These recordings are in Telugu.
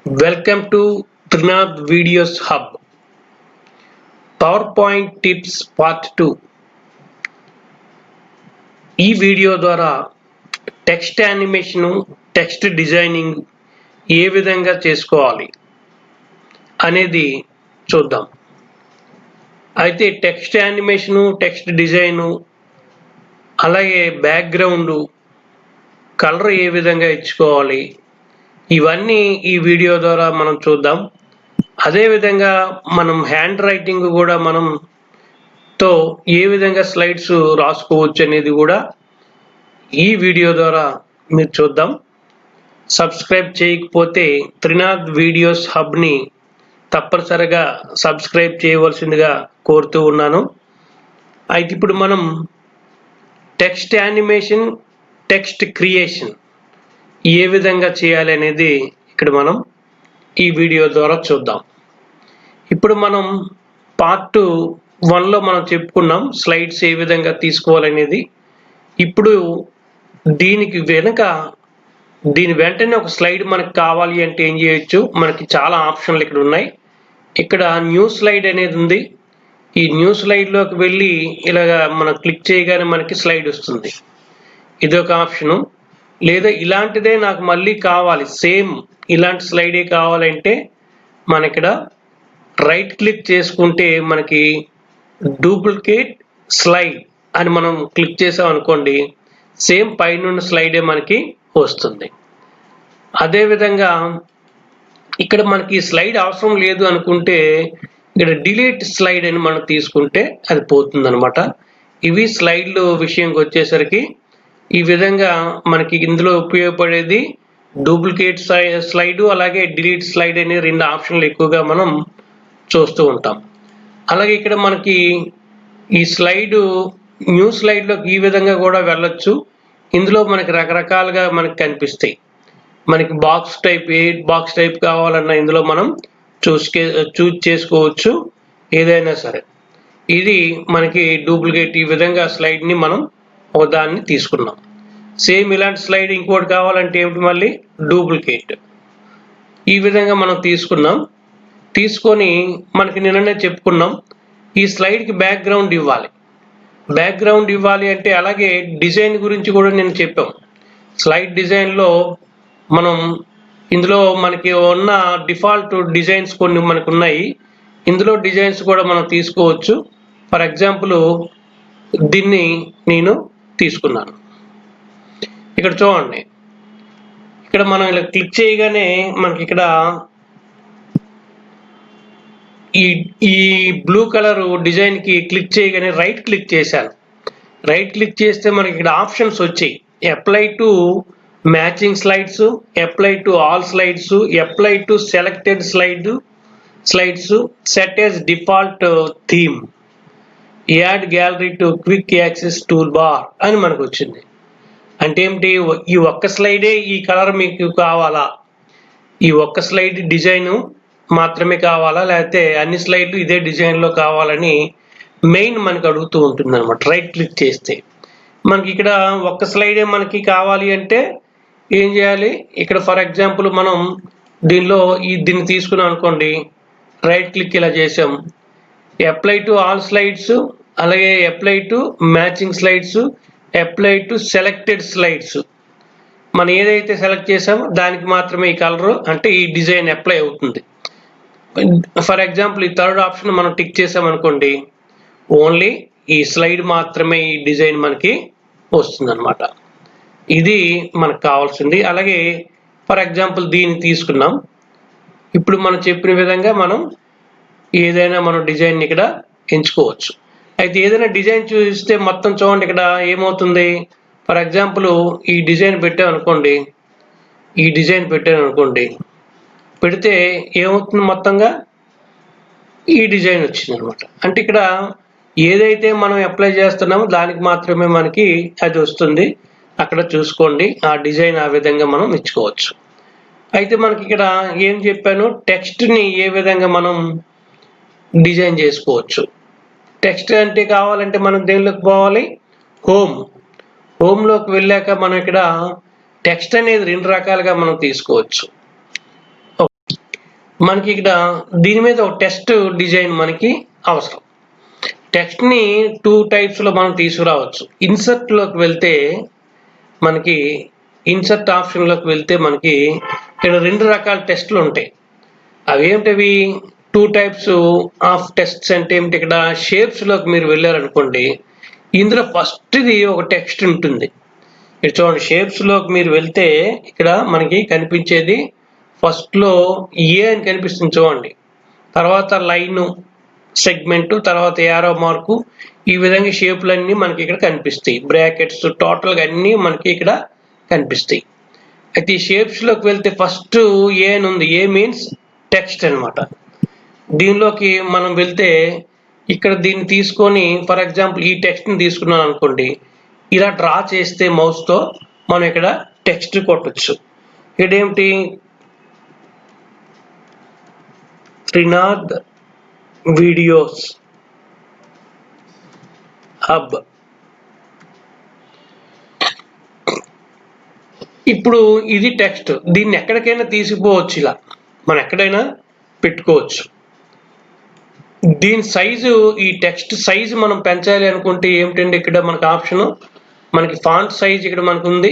Welcome to Trinath Videos Hub. PowerPoint Tips Part 2. ఈ వీడియో ద్వారా టెక్స్ట్ యానిమేషన్, టెక్స్ట్ డిజైనింగ్ ఏ విధంగా చేసుకోవాలి అనేది చూద్దాం. అయితే టెక్స్ట్ యానిమేషన్, టెక్స్ట్ డిజైన్, అలాగే బ్యాక్గ్రౌండ్, కలర్ ఏ విధంగా ఇచ్చుకోవాలి, ఇవన్నీ ఈ వీడియో ద్వారా మనం చూద్దాం. అదేవిధంగా మనం హ్యాండ్ రైటింగ్ కూడా తో ఏ విధంగా స్లైడ్స్ రాసుకోవచ్చు అనేది కూడా ఈ వీడియో ద్వారా మీరు చూద్దాం. సబ్స్క్రైబ్ చేయకపోతే త్రినాథ్ వీడియోస్ హబ్ని తప్పనిసరిగా సబ్స్క్రైబ్ చేయవలసిందిగా కోరుతూ ఉన్నాను. అయితే ఇప్పుడు మనం టెక్స్ట్ యానిమేషన్, టెక్స్ట్ క్రియేషన్ ఏ విధంగా చేయాలి అనేది ఇక్కడ మనం ఈ వీడియో ద్వారా చూద్దాం. ఇప్పుడు మనం పార్ట్ 1లో మనం చెప్పుకున్నాం స్లైడ్స్ ఏ విధంగా తీసుకోవాలనేది. ఇప్పుడు దీని వెంటనే ఒక స్లైడ్ మనకు కావాలి అంటే ఏం చేయొచ్చు, మనకి చాలా ఆప్షన్లు ఇక్కడ ఉన్నాయి. ఇక్కడ న్యూ స్లైడ్ అనేది ఉంది. ఈ న్యూ స్లైడ్లోకి వెళ్ళి ఇలాగా మనం క్లిక్ చేయగానే మనకి స్లైడ్ వస్తుంది. ఇదొక ఆప్షను. లేదా ఇలాంటిదే నాకు మళ్ళీ కావాలి, సేమ్ ఇలాంటి స్లైడే కావాలంటే మన ఇక్కడ రైట్ క్లిక్ చేసుకుంటే మనకి డూప్లికేట్ స్లైడ్ అని మనం క్లిక్ చేసాం అనుకోండి, సేమ్ పైన స్లైడే మనకి వస్తుంది. అదేవిధంగా ఇక్కడ మనకి స్లైడ్ అవసరం లేదు అనుకుంటే ఇక్కడ డిలీట్ స్లైడ్ అని మనం తీసుకుంటే అది పోతుంది అనమాట. ఇవి స్లైడ్లు విషయంకి వచ్చేసరికి ఈ విధంగా మనకి ఇందులో ఉపయోగపడేది డూప్లికేట్ స్లైడ్, అలాగే డిలీట్ స్లైడ్ అనే రెండు ఆప్షన్లు ఎక్కువగా మనం చూస్తూ ఉంటాం. అలాగే ఇక్కడ మనకి ఈ స్లైడ్ న్యూ స్లైడ్లోకి ఈ విధంగా కూడా వెళ్ళొచ్చు. ఇందులో మనకి రకరకాలుగా మనకి కనిపిస్తాయి. మనకి బాక్స్ టైప్ కావాలన్నా ఇందులో మనం చూజ్ చేసుకోవచ్చు ఏదైనా సరే. ఇది మనకి డూప్లికేట్ ఈ విధంగా స్లైడ్ని మనం ఒక దాన్ని తీసుకున్నాం. సేమ్ ఇలాంటి స్లైడ్ ఇంకోటి కావాలంటే ఏమిటి, మళ్ళీ డూప్లికేట్. ఈ విధంగా మనం తీసుకున్నాం. తీసుకొని మనకి నిన్ననే చెప్పుకున్నాం ఈ స్లైడ్కి బ్యాక్గ్రౌండ్ ఇవ్వాలి. బ్యాక్గ్రౌండ్ ఇవ్వాలి అంటే అలాగే డిజైన్ గురించి కూడా నేను చెప్పాం. స్లైడ్ డిజైన్లో మనం ఇందులో మనకి ఉన్న డిఫాల్ట్ డిజైన్స్ కొన్ని మనకు ఉన్నాయి. ఇందులో డిజైన్స్ కూడా మనం తీసుకోవచ్చు. ఫర్ ఎగ్జాంపుల్ దీన్ని నేను తీసుకున్నాను. ఇక్కడ చూడండి, ఇక్కడ మనం ఇలా క్లిక్ చేయగానే మనకి ఇక్కడ ఈ బ్లూ కలర్ డిజైన్ కి క్లిక్ చేయగానే రైట్ క్లిక్ చేశాను. రైట్ క్లిక్ చేస్తే మనకి ఇక్కడ ఆప్షన్స్ వచ్చాయి. Apply to matching slides, apply to all slides, apply to selected slides, set as default theme, add gallery to quick access tool bar అని మనకు వచ్చింది. అంటే ఏమిటి, ఈ ఒక్క స్లైడే ఈ కలర్ మీకు కావాలా, ఈ ఒక్క స్లైడ్ డిజైన్ మాత్రమే కావాలా, లేకపోతే అన్ని స్లైడ్లు ఇదే డిజైన్లో కావాలని మెయిన్ మనకు అడుగుతూ ఉంటుంది అనమాట. రైట్ క్లిక్ చేస్తే మనకి ఇక్కడ ఒక్క స్లైడే మనకి కావాలి అంటే ఏం చేయాలి, ఇక్కడ ఫర్ ఎగ్జాంపుల్ మనం దీన్ని తీసుకున్నాం అనుకోండి, రైట్ క్లిక్ ఇలా చేసాం, అప్లై టు ఆల్ స్లైడ్స్, అలాగే apply to matching slides, apply to selected slides. మనం ఏదైతే సెలెక్ట్ చేసామో దానికి మాత్రమే ఈ కలర్ అంటే ఈ డిజైన్ అప్లై అవుతుంది. ఫర్ ఎగ్జాంపుల్ ఈ థర్డ్ ఆప్షన్ మనం టిక్ చేసామనుకోండి, ఓన్లీ ఈ స్లైడ్ మాత్రమే ఈ డిజైన్ మనకి వస్తుంది అనమాట. ఇది మనకు కావాల్సింది. అలాగే ఫర్ ఎగ్జాంపుల్ దీన్ని తీసుకున్నాం. ఇప్పుడు మనం చెప్పిన విధంగా మనం ఏదైనా మనం డిజైన్ ఇక్కడ ఎంచుకోవచ్చు. అయితే ఏదైనా డిజైన్ చూస్తే మొత్తం చూడండి ఇక్కడ ఏమవుతుంది, ఫర్ ఎగ్జాంపుల్ ఈ డిజైన్ పెట్టామనుకోండి, పెడితే ఏమవుతుంది, మొత్తంగా ఈ డిజైన్ వచ్చింది అనమాట. అంటే ఇక్కడ ఏదైతే మనం అప్లై చేస్తున్నామో దానికి మాత్రమే మనకి అది వస్తుంది. అక్కడ చూసుకోండి, ఆ డిజైన్ ఆ విధంగా మనం ఇచ్చుకోవచ్చు. అయితే మనకి ఇక్కడ ఏం చెప్పాను, టెక్స్ట్ని ఏ విధంగా మనం డిజైన్ చేసుకోవచ్చు. టెక్స్ట్ అంటే కావాలంటే మనం దేనిలోకి పోవాలి, హోమ్లోకి వెళ్ళాక మనం ఇక్కడ టెక్స్ట్ అనేది రెండు రకాలుగా మనం తీసుకోవచ్చు. మనకి ఇక్కడ దీని మీద ఒక టెక్స్ట్ డిజైన్ మనకి అవసరం. టెక్స్ట్ని 2 టైప్స్లో మనం తీసుకురావచ్చు. ఇన్సర్ట్లోకి వెళ్తే మనకి ఇన్సర్ట్ ఆప్షన్లోకి వెళ్తే మనకి ఇక్కడ 2 రకాల టెక్స్ట్లు ఉంటాయి. అవి ఏమిటవి? 2 టైప్స్ ఆఫ్ టెక్స్ట్స్ అంటే ఏమిటి? ఇక్కడ షేప్స్లోకి మీరు వెళ్ళారనుకోండి, ఇందులో ఫస్ట్ది ఒక టెక్స్ట్ ఉంటుంది. ఇక్కడ చూడండి, షేప్స్లోకి మీరు వెళ్తే ఇక్కడ మనకి కనిపించేది ఫస్ట్లో ఏ అని కనిపిస్తుంది చూడండి, తర్వాత లైను, సెగ్మెంట్, తర్వాత యారో మార్కు, ఈ విధంగా షేపులన్నీ మనకి ఇక్కడ కనిపిస్తాయి. బ్రాకెట్స్, టోటల్గా అన్నీ మనకి ఇక్కడ కనిపిస్తాయి. అయితే ఈ షేప్స్లోకి వెళ్తే ఫస్ట్ ఏ అని ఉంది. ఏ మీన్స్ టెక్స్ట్ అనమాట. దీనిలోకి మనం వెళ్తే ఇక్కడ దీన్ని తీసుకొని, ఫర్ ఎగ్జాంపుల్ ఈ టెక్స్ట్ని తీసుకున్నాను అనుకోండి, ఇలా డ్రా చేస్తే మౌస్తో మనం ఇక్కడ టెక్స్ట్ కొట్టచ్చు. ఇదేమిటి? Trinath videos hub. ఇప్పుడు ఇది టెక్స్ట్. దీన్ని ఎక్కడికైనా తీసుకుపోవచ్చు, ఇలా మనం ఎక్కడైనా పెట్టుకోవచ్చు. దీని సైజు, ఈ టెక్స్ట్ సైజు మనం పెంచాలి అనుకుంటే ఏమిటండి, ఇక్కడ మనకి ఆప్షను, మనకి ఫాంట్ సైజ్ ఇక్కడ మనకు ఉంది.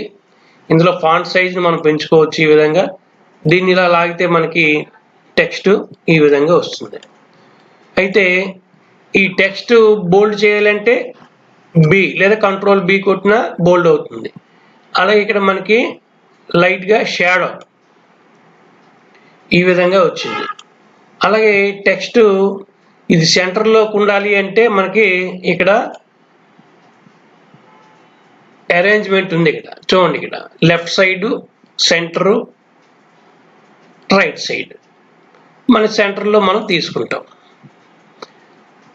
ఇందులో ఫాంట్ సైజ్ని మనం పెంచుకోవచ్చు ఈ విధంగా. దీన్ని ఇలా లాగితే మనకి టెక్స్ట్ ఈ విధంగా వస్తుంది. అయితే ఈ టెక్స్ట్ బోల్డ్ చేయాలంటే బి లేదా కంట్రోల్ బి కొట్టినా బోల్డ్ అవుతుంది. అలాగే ఇక్కడ మనకి లైట్గా షాడో ఈ విధంగా వచ్చింది. అలాగే టెక్స్ట్ ఇది సెంటర్లోకి ఉండాలి అంటే మనకి ఇక్కడ అరేంజ్మెంట్ ఉంది. ఇక్కడ చూడండి, ఇక్కడ left side, centre, right side, మన సెంటర్లో మనం తీసుకుంటాం.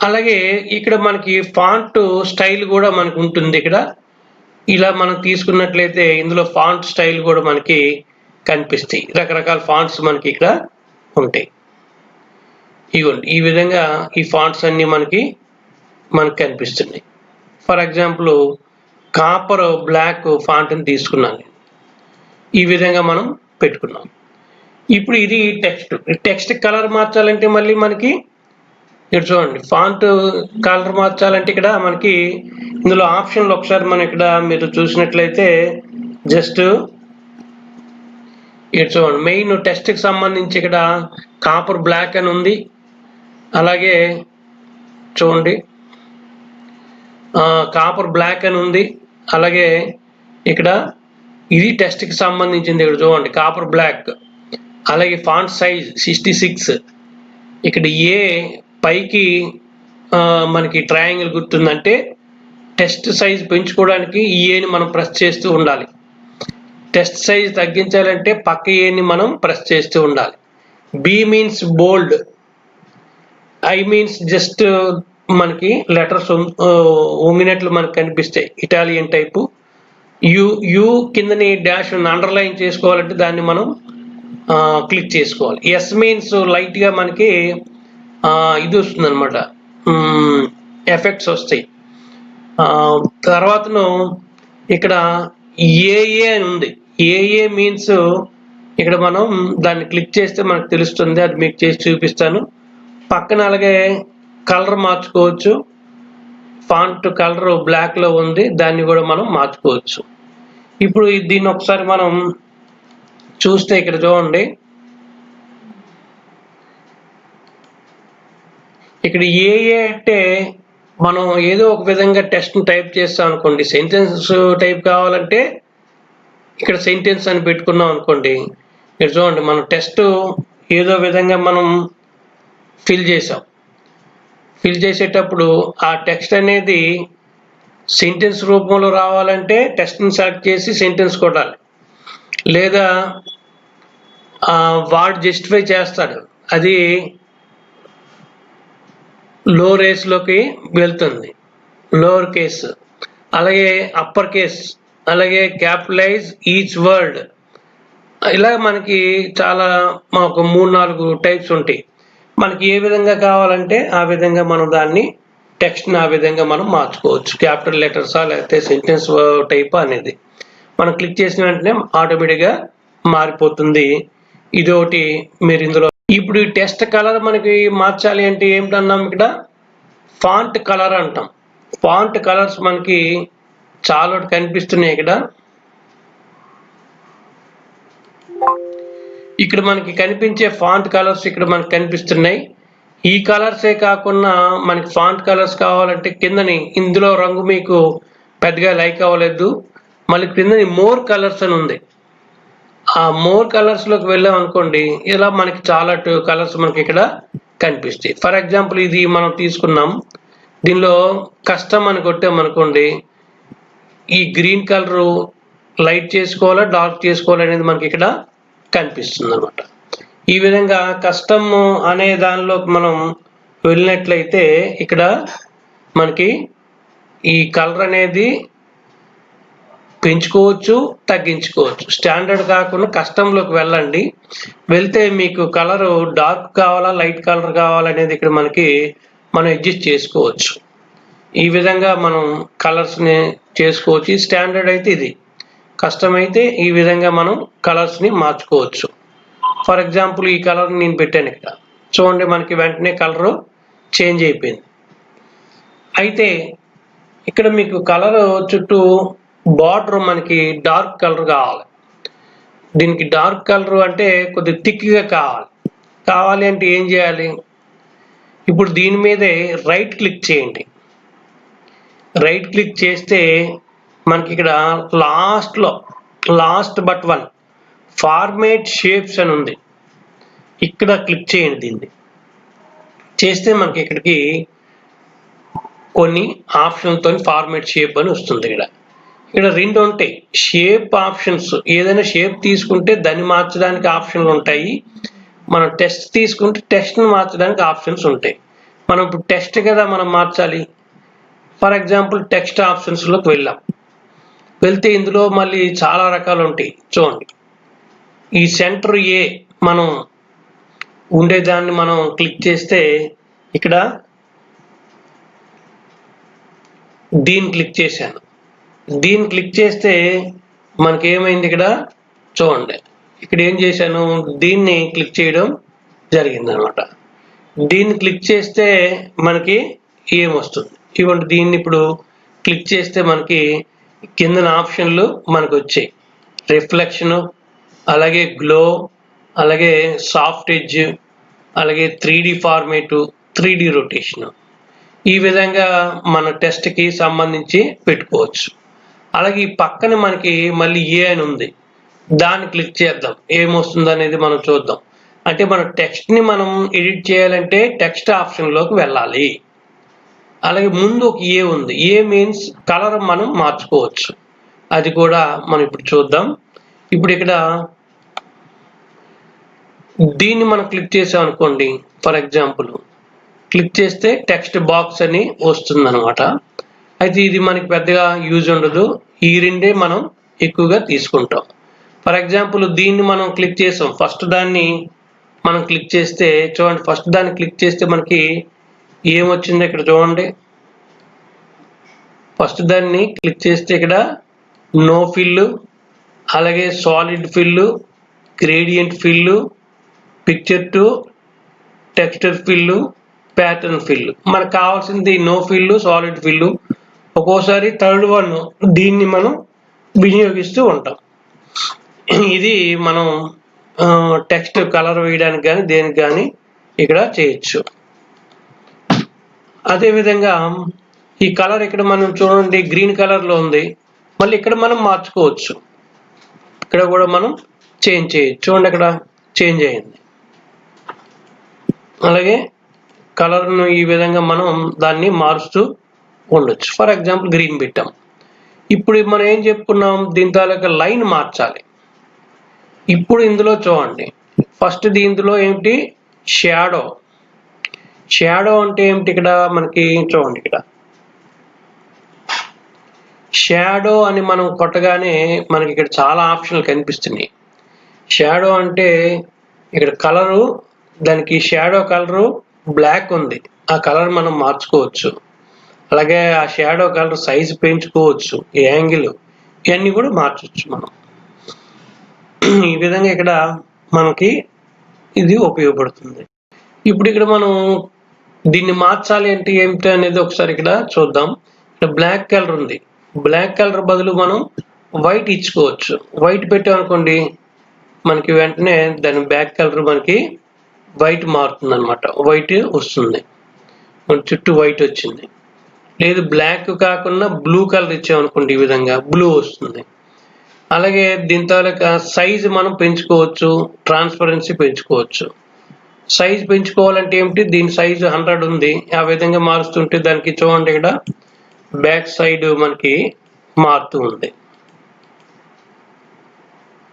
అలాగే ఇక్కడ మనకి ఫాంట్ స్టైల్ కూడా మనకు ఉంటుంది. ఇక్కడ ఇలా మనం తీసుకున్నట్లయితే ఇందులో ఫాంట్ స్టైల్ కూడా మనకి కనిపిస్తాయి. రకరకాల ఫాంట్స్ మనకి ఇక్కడ ఉంటాయి. ఇవ్వండి, ఈ విధంగా ఈ ఫాంట్స్ అన్నీ మనకి కనిపిస్తున్నాయి. ఫర్ ఎగ్జాంపుల్ కాపర్ బ్లాక్ ఫాంట్ని తీసుకున్నాను. ఈ విధంగా మనం పెట్టుకున్నాం. ఇప్పుడు ఇది టెక్స్ట్ కలర్ మార్చాలంటే మళ్ళీ మనకి ఇక్కడ చూడండి, ఫాంట్ కలర్ మార్చాలంటే ఇక్కడ మనకి ఇందులో ఆప్షన్లు ఒకసారి మనం ఇక్కడ మీరు చూసినట్లయితే జస్ట్ ఇక్కడ చూడండి, మెయిన్ టెక్స్ట్కి సంబంధించి ఇక్కడ కాపర్ బ్లాక్ అని ఉంది. అలాగే చూడండి, కాపర్ బ్లాక్ అని ఉంది. అలాగే ఇక్కడ ఇది టెక్స్ట్కి సంబంధించింది. ఇక్కడ చూడండి, కాపర్ బ్లాక్. అలాగే ఫాంట్ సైజ్ 66. ఇక్కడ ఏ పైకి మనకి ట్రయాంగిల్ గుర్తుందంటే టెక్స్ట్ సైజ్ పెంచుకోవడానికి ఈ ఏని మనం ప్రెస్ చేస్తూ ఉండాలి. టెక్స్ట్ సైజ్ తగ్గించాలంటే పక్క ఏని మనం ప్రెస్ చేస్తూ ఉండాలి. B means bold, I means just మనకి లెటర్స్ వంగినట్లు మనకు కనిపిస్తాయి, ఇటాలియన్ టైపు. యు కిందని డాష్ అండర్లైన్ చేసుకోవాలంటే దాన్ని మనం క్లిక్ చేసుకోవాలి. ఎస్ మీన్స్ లైట్గా మనకి ఇది వస్తుంది అనమాట, ఎఫెక్ట్స్ వస్తాయి. తర్వాతను ఇక్కడ ఏఏ అని ఉంది. ఏఏ మీన్స్ ఇక్కడ మనం దాన్ని క్లిక్ చేస్తే మనకు తెలుస్తుంది. అది మీకు చేసి చూపిస్తాను. పక్కన అలాగే కలర్ మార్చుకోవచ్చు. ఫాంట్ కలర్ బ్లాక్లో ఉంది, దాన్ని కూడా మనం మార్చుకోవచ్చు. ఇప్పుడు దీన్ని ఒకసారి మనం చూస్తే ఇక్కడ చూడండి, ఇక్కడ ఏఏ అంటే మనం ఏదో ఒక విధంగా టెక్స్ట్ టైప్ చేస్తాం అనుకోండి. సెంటెన్స్ టైప్ కావాలంటే ఇక్కడ సెంటెన్స్ అని పెట్టుకున్నాం అనుకోండి. ఇక్కడ చూడండి, మనం టెక్స్ట్ ఏదో విధంగా మనం ఫిల్ చేసాం. ఫిల్ చేసేటప్పుడు ఆ టెక్స్ట్ అనేది సెంటెన్స్ రూపంలో రావాలంటే టెక్స్ట్ని సెలెక్ట్ చేసి సెంటెన్స్ కొట్టాలి. లేదా వాడు జస్టిఫై చేస్తాడు, అది లో రేస్లోకి వెళ్తుంది, లోవర్ కేస్, అలాగే అప్పర్ కేస్, అలాగే క్యాపిటలైజ్ ఈచ్ వర్డ్. ఇలా మనకి చాలా ఒక 3-4 టైప్స్ ఉంటాయి. మనకి ఏ విధంగా కావాలంటే ఆ విధంగా మనం దాన్ని టెక్స్ట్ని ఆ విధంగా మనం మార్చుకోవచ్చు. క్యాపిటల్ లెటర్సా లేకపోతే సెంటెన్స్ టైప్ అనేది మనం క్లిక్ చేసిన వెంటనే ఆటోమేటిక్గా మారిపోతుంది. ఇదొకటి మీరు ఇందులో ఇప్పుడు ఈ టెక్స్ట్ కలర్ మనకి మార్చాలి అంటే ఏమిటన్నాం ఇక్కడ ఫాంట్ కలర్ అంటాం. ఫాంట్ కలర్స్ మనకి చాలా కనిపిస్తున్నాయి ఇక్కడ మనకి కనిపించే ఫాంట్ కలర్స్ ఇక్కడ మనకి కనిపిస్తున్నాయి. ఈ కలర్సే కాకుండా మనకి ఫాంట్ కలర్స్ కావాలంటే కిందని ఇందులో రంగు మీకు పెద్దగా లైక్ అవ్వలేదు, మళ్ళీ కిందని మోర్ కలర్స్ అని ఉంది. ఆ మోర్ కలర్స్ లోకి వెళ్ళాం అనుకోండి, ఇలా మనకి చాలా కలర్స్ మనకి ఇక్కడ కనిపిస్తాయి. ఫర్ ఎగ్జాంపుల్ ఇది మనం తీసుకున్నాం, దీనిలో కస్టమ్ అని కొట్టామనుకోండి, ఈ గ్రీన్ కలర్ లైట్ చేసుకోవాలా డార్క్ చేసుకోవాలా అనేది మనకి ఇక్కడ కనిపిస్తుంది అన్నమాట. ఈ విధంగా కస్టమ్ అనే దానిలో మనం వెళ్ళినట్లయితే ఇక్కడ మనకి ఈ కలర్ అనేది పెంచుకోవచ్చు, తగ్గించుకోవచ్చు. స్టాండర్డ్ కాకుండా కస్టమ్లోకి వెళ్ళండి. వెళ్తే మీకు కలర్ డార్క్ కావాలా లైట్ కలర్ కావాలనేది ఇక్కడ మనం అడ్జస్ట్ చేసుకోవచ్చు. ఈ విధంగా మనం కలర్స్ని చేసుకోవచ్చు. ఈ స్టాండర్డ్ అయితే ఇది, కస్టమ్ అయితే ఈ విధంగా మనం కలర్స్ని మార్చుకోవచ్చు. ఫర్ ఎగ్జాంపుల్ ఈ కలర్ నేను పెట్టాను ఇక్కడ, చూడండి మనకి వెంటనే కలరు చేంజ్ అయిపోయింది. అయితే ఇక్కడ మీకు కలర్ చుట్టూ బార్డర్ మనకి డార్క్ కలర్ కావాలి. దీనికి డార్క్ కలర్ అంటే కొద్దిగా థిక్గా కావాలి అంటే ఏం చేయాలి, ఇప్పుడు దీని మీదే రైట్ క్లిక్ చేయండి. రైట్ క్లిక్ చేస్తే మనకి ఇక్కడ last but one format shapes అని ఉంది, ఇక్కడ క్లిక్ చేయండి. దీన్ని చేస్తే మనకి ఇక్కడికి కొన్ని ఆప్షన్తో ఫార్మేట్ షేప్ అని వస్తుంది. ఇక్కడ రెండు ఉంటాయి షేప్ ఆప్షన్స్. ఏదైనా షేప్ తీసుకుంటే దాన్ని మార్చడానికి ఆప్షన్లు ఉంటాయి, మనం టెక్స్ట్ తీసుకుంటే టెక్స్ట్ని మార్చడానికి ఆప్షన్స్ ఉంటాయి. మనం ఇప్పుడు టెక్స్ట్ కదా మనం మార్చాలి. ఫర్ ఎగ్జాంపుల్ టెక్స్ట్ ఆప్షన్స్లోకి వెళ్తే ఇందులో మళ్ళీ చాలా రకాలు ఉంటాయి. చూడండి, ఈ సెంటర్ ఏ మనం ఉండేదాన్ని మనం క్లిక్ చేస్తే ఇక్కడ దీన్ని క్లిక్ చేశాను. దీన్ని క్లిక్ చేస్తే మనకి ఏమైంది, ఇక్కడ చూడండి, ఇక్కడ ఏం చేశాను, దీన్ని క్లిక్ చేయడం జరిగింది అనమాట. దీన్ని క్లిక్ చేస్తే మనకి ఏమొస్తుంది, ఇవ్వండి దీన్ని ఇప్పుడు క్లిక్ చేస్తే మనకి కిందన ఆప్షన్లు మనకు వచ్చాయి. రిఫ్లెక్షన్, అలాగే గ్లో, అలాగే సాఫ్ట్ ఎడ్జ్, అలాగే 3D ఫార్మేటు, 3D రొటేషన్. ఈ విధంగా మన టెస్ట్కి సంబంధించి పెట్టుకోవచ్చు. అలాగే ఈ పక్కన మనకి మళ్ళీ ఏ అని ఉంది, దాన్ని క్లిక్ చేద్దాం, ఏమొస్తుంది అనేది మనం చూద్దాం. అంటే మన టెక్స్ట్ని మనం ఎడిట్ చేయాలంటే టెక్స్ట్ ఆప్షన్లోకి వెళ్ళాలి. అలాగే ముందు ఒక ఏ ఉంది, ఏ మీన్స్ కలర్ మనం మార్చుకోవచ్చు, అది కూడా మనం ఇప్పుడు చూద్దాం. ఇప్పుడు ఇక్కడ దీన్ని మనం క్లిక్ చేసాం అనుకోండి, ఫర్ ఎగ్జాంపుల్ క్లిక్ చేస్తే టెక్స్ట్ బాక్స్ అని వస్తుంది అనమాట. అయితే ఇది మనకి పెద్దగా యూజ్ ఉండదు, ఈ రెండే మనం ఎక్కువగా తీసుకుంటాం. ఫర్ ఎగ్జాంపుల్ దీన్ని మనం క్లిక్ చేసాం, ఫస్ట్ దాన్ని మనం క్లిక్ చేస్తే చూడండి, ఫస్ట్ దాన్ని క్లిక్ చేస్తే మనకి ఏమొచ్చిందో ఇక్కడ చూడండి. ఫస్ట్ దాన్ని క్లిక్ చేస్తే ఇక్కడ నో ఫిల్, అలాగే solid fill, gradient fill, picture to texture fill, pattern fill. మనకు కావాల్సింది నో ఫిల్, సాలిడ్ ఫిల్. ఒక్కోసారి థర్డ్ వన్ దీన్ని మనం వినియోగిస్తూ ఉంటాం. ఇది మనం టెక్స్ట్ కలర్ వేయడానికి కానీ దేనికి కానీ ఇక్కడ చేయొచ్చు. అదేవిధంగా ఈ కలర్ ఇక్కడ మనం చూడండి గ్రీన్ కలర్లో ఉంది, మళ్ళీ ఇక్కడ మనం మార్చుకోవచ్చు. ఇక్కడ కూడా మనం చేంజ్ చేయొచ్చు, చూడండి అక్కడ చేంజ్ అయింది. అలాగే కలర్ను ఈ విధంగా మనం దాన్ని మారుస్తూ ఉండొచ్చు. ఫర్ ఎగ్జాంపుల్ గ్రీన్ పెట్టాం. ఇప్పుడు మనం ఏం చెప్పుకున్నాం, దీని తాలూకా లైన్ మార్చాలి. ఇప్పుడు ఇందులో చూడండి, ఫస్ట్ దీంట్లో ఏమిటి, షాడో. షాడో అంటే ఏమిటి, ఇక్కడ మనకి చూడండి, ఇక్కడ షాడో అని మనం కొట్టగానే మనకి ఇక్కడ చాలా ఆప్షన్లు కనిపిస్తున్నాయి. షాడో అంటే ఇక్కడ కలరు, దానికి షాడో కలరు బ్లాక్ ఉంది, ఆ కలర్ మనం మార్చుకోవచ్చు. అలాగే ఆ షాడో కలర్ సైజు పెంచుకోవచ్చు, యాంగిల్, ఇవన్నీ కూడా మార్చవచ్చు మనం. ఈ విధంగా ఇక్కడ మనకి ఇది ఉపయోగపడుతుంది. ఇప్పుడు ఇక్కడ మనం దీన్ని మార్చాలి అంటే ఏమిటి అనేది ఒకసారి ఇక్కడ చూద్దాం. ఇక్కడ బ్లాక్ కలర్ ఉంది. బ్లాక్ కలర్ బదులు మనం వైట్ ఇచ్చుకోవచ్చు. వైట్ పెట్టామనుకోండి మనకి వెంటనే దాని బ్యాక్ కలర్ మనకి వైట్ మారుతుంది అనమాట. వైట్ వస్తుంది, మన చుట్టూ వైట్ వచ్చింది. లేదు బ్లాక్ కాకుండా బ్లూ కలర్ ఇచ్చామనుకోండి, ఈ విధంగా బ్లూ వస్తుంది. అలాగే దీని తాలూకా సైజు మనం పెంచుకోవచ్చు, ట్రాన్స్పరెన్సీ పెంచుకోవచ్చు. సైజ్ పెంచుకోవాలంటే ఏమిటి, దీని సైజు 100 ఉంది, ఆ విధంగా మారుస్తుంటే దానికి చూడండి ఇక్కడ బ్యాక్ సైడ్ మనకి మారుతూ ఉంది.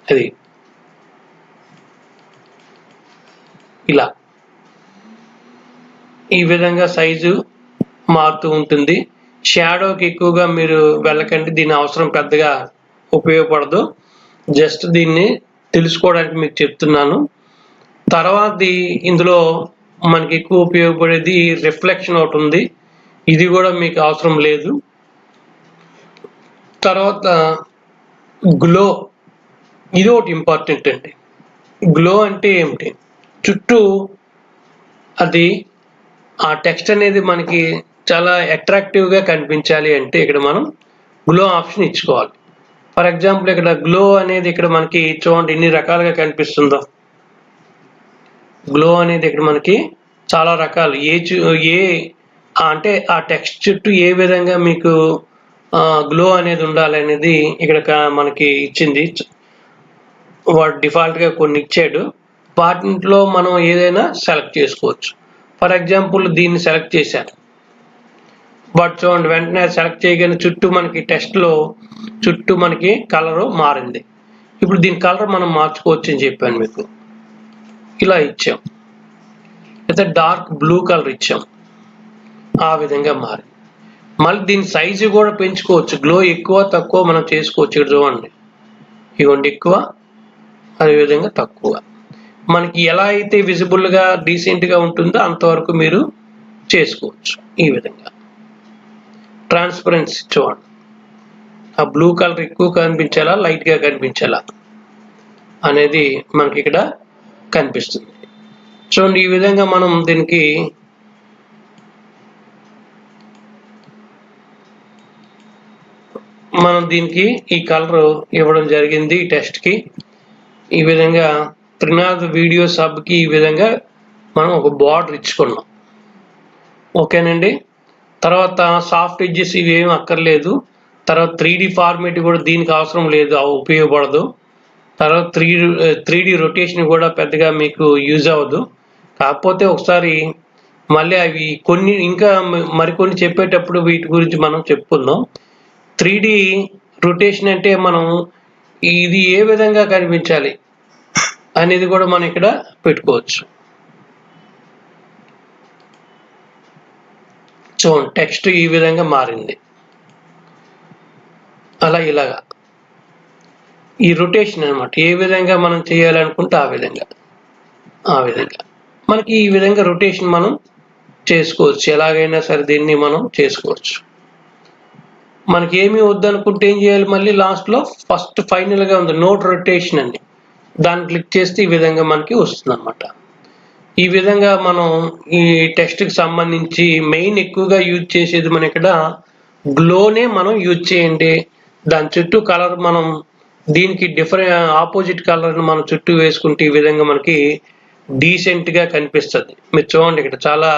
అది ఇలా ఈ విధంగా సైజు మారుతూ ఉంటుంది. షాడోకి ఎక్కువగా మీరు వెళ్ళకండి, దీని అవసరం పెద్దగా ఉపయోగపడదు. జస్ట్ దీన్ని తెలుసుకోవడానికి మీకు చెప్తున్నాను. తర్వాత ఇందులో మనకి ఎక్కువ ఉపయోగపడేది రిఫ్లెక్షన్ ఒకటి ఉంది, ఇది కూడా మీకు అవసరం లేదు. తర్వాత గ్లో, ఇది ఒకటి ఇంపార్టెంట్ అండి. గ్లో అంటే ఏమిటి, చుట్టూ అది ఆ టెక్స్ట్ అనేది మనకి చాలా అట్రాక్టివ్గా కనిపించాలి అంటే ఇక్కడ మనం గ్లో ఆప్షన్ ఇచ్చుకోవాలి. ఫర్ ఎగ్జాంపుల్ ఇక్కడ గ్లో అనేది ఇక్కడ మనకి చూడండి ఎన్ని రకాలుగా కనిపిస్తుందో. గ్లో అనేది ఇక్కడ మనకి చాలా రకాలు, అంటే ఆ టెక్స్ట్ చుట్టూ ఏ విధంగా మీకు గ్లో అనేది ఉండాలి అనేది ఇక్కడ మనకి ఇచ్చింది. వాడు డిఫాల్ట్గా కొన్ని ఇచ్చాడు, వాటిలో మనం ఏదైనా సెలెక్ట్ చేసుకోవచ్చు. ఫర్ ఎగ్జాంపుల్ దీన్ని సెలెక్ట్ చేశాను, బట్ చూడండి వెంటనే సెలెక్ట్ చేయగానే చుట్టూ మనకి టెక్స్ట్లో చుట్టూ మనకి కలరు మారింది. ఇప్పుడు దీని కలర్ మనం మార్చుకోవచ్చు అని చెప్పాను మీకు. ఇలా ఇచ్చాం, అయితే డార్క్ బ్లూ కలర్ ఇచ్చాం, ఆ విధంగా మారింది. మళ్ళీ దీని సైజు కూడా పెంచుకోవచ్చు, గ్లో ఎక్కువ తక్కువ మనం చేసుకోవచ్చు. ఇక్కడ చూడండి, ఇవ్వండి ఎక్కువ, అదేవిధంగా తక్కువ. మనకి ఎలా అయితే విజిబుల్గా డీసెంట్గా ఉంటుందో అంతవరకు మీరు చేసుకోవచ్చు. ఈ విధంగా ట్రాన్స్పరెన్సీ చూడండి, ఆ బ్లూ కలర్ ఎక్కువ కనిపించాలా లైట్గా కనిపించాలా అనేది మనకి ఇక్కడ కనిపిస్తుంది. చూడండి ఈ విధంగా మనం దీనికి ఈ కలర్ ఇవ్వడం జరిగింది ఈ టెక్స్ట్కి. ఈ విధంగా త్రినాథ్ వీడియోస్ హబ్కి ఈ విధంగా మనం ఒక బార్డర్ ఇచ్చుకున్నాం. ఓకేనండి. తర్వాత సాఫ్ట్ ఎడ్జెస్ ఇవి ఏమి అక్కర్లేదు. తర్వాత 3D ఫార్మేట్ కూడా దీనికి అవసరం లేదు, ఉపయోగపడదు. తర్వాత 3D రొటేషన్ కూడా పెద్దగా మీకు యూజ్ అవ్వదు. కాకపోతే ఒకసారి మళ్ళీ అవి కొన్ని ఇంకా మరికొన్ని చెప్పేటప్పుడు వీటి గురించి మనం చెప్పుకుందాం. 3D రొటేషన్ అంటే మనం ఇది ఏ విధంగా కనిపించాలి అనేది కూడా మనం ఇక్కడ పెట్టుకోవచ్చు. చూడండి టెక్స్ట్ ఈ విధంగా మారింది. అలా ఇలాగా ఈ రొటేషన్ అనమాట, ఏ విధంగా మనం చేయాలనుకుంటే ఆ విధంగా మనకి ఈ విధంగా రొటేషన్ మనం చేసుకోవచ్చు. ఎలాగైనా సరే దీన్ని మనం చేసుకోవచ్చు. మనకి ఏమీ వద్దనుకుంటే ఏం చేయాలి, మళ్ళీ లాస్ట్లో ఫైనల్గా ఉంది నోట్ రొటేషన్ అని, దాన్ని క్లిక్ చేస్తే ఈ విధంగా మనకి వస్తుంది అనమాట. ఈ విధంగా మనం ఈ టెక్స్ట్కి సంబంధించి మెయిన్ ఎక్కువగా యూజ్ చేసేది మనం ఇక్కడ గ్లోనే మనం యూజ్ చేయండి. దాని చుట్టూ కలర్ మనం దీనికి ఆపోజిట్ కలర్ని మనం చుట్టూ వేసుకుంటే ఈ విధంగా మనకి డీసెంట్గా కనిపిస్తుంది. మీరు చూడండి ఇక్కడ చాలా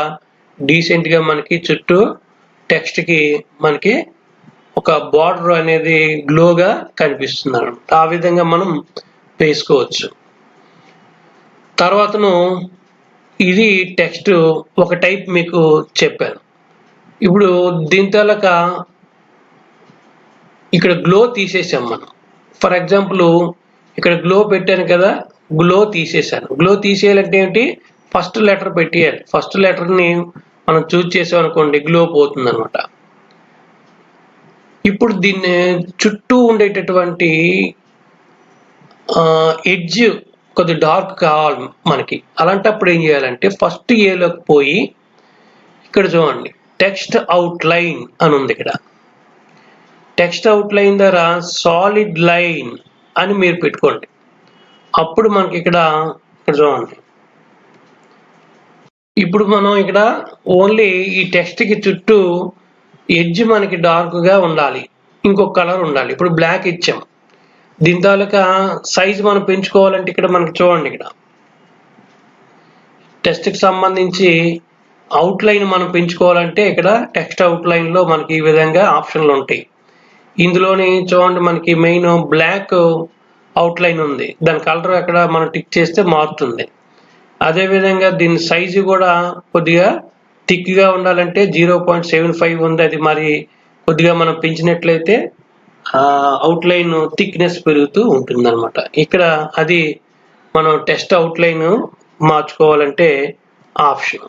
డీసెంట్గా మనకి చుట్టూ టెక్స్ట్కి మనకి ఒక బార్డర్ అనేది గ్లోగా కనిపిస్తుంది అన్నమాట. ఆ విధంగా మనం వేసుకోవచ్చు. తర్వాతను ఇది టెక్స్ట్ ఒక టైప్ మీకు చెప్పాను. ఇప్పుడు దీని తాలూక ఇక్కడ గ్లో తీసేసాం మనం. ఫర్ ఎగ్జాంపుల్ ఇక్కడ గ్లో పెట్టాను కదా, గ్లో తీసేసాను. గ్లో తీసేయాలంటే ఏంటి, ఫస్ట్ లెటర్ పెట్టేయాలి. ఫస్ట్ లెటర్ని మనం చూజ్ చేసాం అనుకోండి గ్లో పోతుంది అనమాట. ఇప్పుడు దీన్ని చుట్టూ ఉండేటటువంటి ఎడ్జ్ కొద్ది డార్క్ కావాలి మనకి. అలాంటప్పుడు ఏం చేయాలంటే ఫస్ట్ ఏలోకి పోయి ఇక్కడ చూడండి టెక్స్ట్ అవుట్ లైన్ అని ఉంది. ఇక్కడ టెక్స్ట్ అవుట్ లైన్ ద్వారా సాలిడ్ లైన్ అని మీరు పెట్టుకోండి. అప్పుడు మనకి ఇక్కడ చూడండి ఇప్పుడు మనం ఇక్కడ ఓన్లీ ఈ టెక్స్ట్కి చుట్టూ ఎడ్జ్ మనకి డార్క్గా ఉండాలి, ఇంకొక కలర్ ఉండాలి. ఇప్పుడు బ్లాక్ ఇచ్చాం. దీని తాలూకా సైజ్ మనం పెంచుకోవాలంటే ఇక్కడ మనకి చూడండి, ఇక్కడ టెక్స్ట్కి సంబంధించి అవుట్లైన్ మనం పెంచుకోవాలంటే ఇక్కడ టెక్స్ట్ అవుట్లైన్లో మనకి ఈ విధంగా ఆప్షన్లు ఉంటాయి. ఇందులోని చూడండి మనకి మెయిన్ బ్లాక్ అవుట్లైన్ ఉంది, దాని కలర్ అక్కడ మనం టిక్ చేస్తే మారుతుంది. అదేవిధంగా దీని సైజు కూడా కొద్దిగా థిక్గా ఉండాలంటే 0.75 ఉంది, అది మరి కొద్దిగా మనం పెంచినట్లయితే అవుట్లైన్ థిక్నెస్ పెరుగుతూ ఉంటుంది అనమాట. ఇక్కడ అది మనం టెక్స్ట్ అవుట్లైన్ మార్చుకోవాలంటే ఆప్షన్.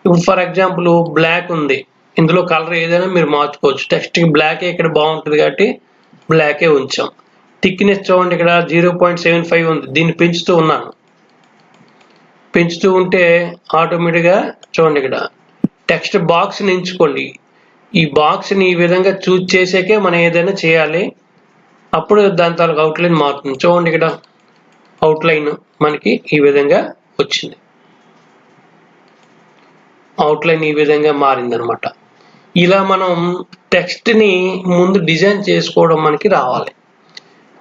ఇప్పుడు ఫర్ ఎగ్జాంపుల్ బ్లాక్ ఉంది, ఇందులో కలర్ ఏదైనా మీరు మార్చుకోవచ్చు. టెక్స్ట్కి బ్లాకే ఇక్కడ బాగుంటుంది కాబట్టి బ్లాకే ఉంచాం. థిక్నెస్ చూడండి, ఇక్కడ 0.75 ఉంది, దీన్ని పెంచుతూ ఉన్నాను. పెంచుతూ ఉంటే ఆటోమేటిక్గా చూడండి ఇక్కడ టెక్స్ట్ బాక్స్ని ఎంచుకోండి. ఈ బాక్స్ని ఈ విధంగా చూజ్ చేసాకే మనం ఏదైనా చేయాలి, అప్పుడు దాని తాలూకు అవుట్లైన్ మారుతుంది. చూడండి ఇక్కడ అవుట్లైన్ మనకి ఈ విధంగా వచ్చింది, అవుట్లైన్ ఈ విధంగా మారిందనమాట. ఇలా మనం టెక్స్ట్ని ముందు డిజైన్ చేసుకోవడం మనకి రావాలి.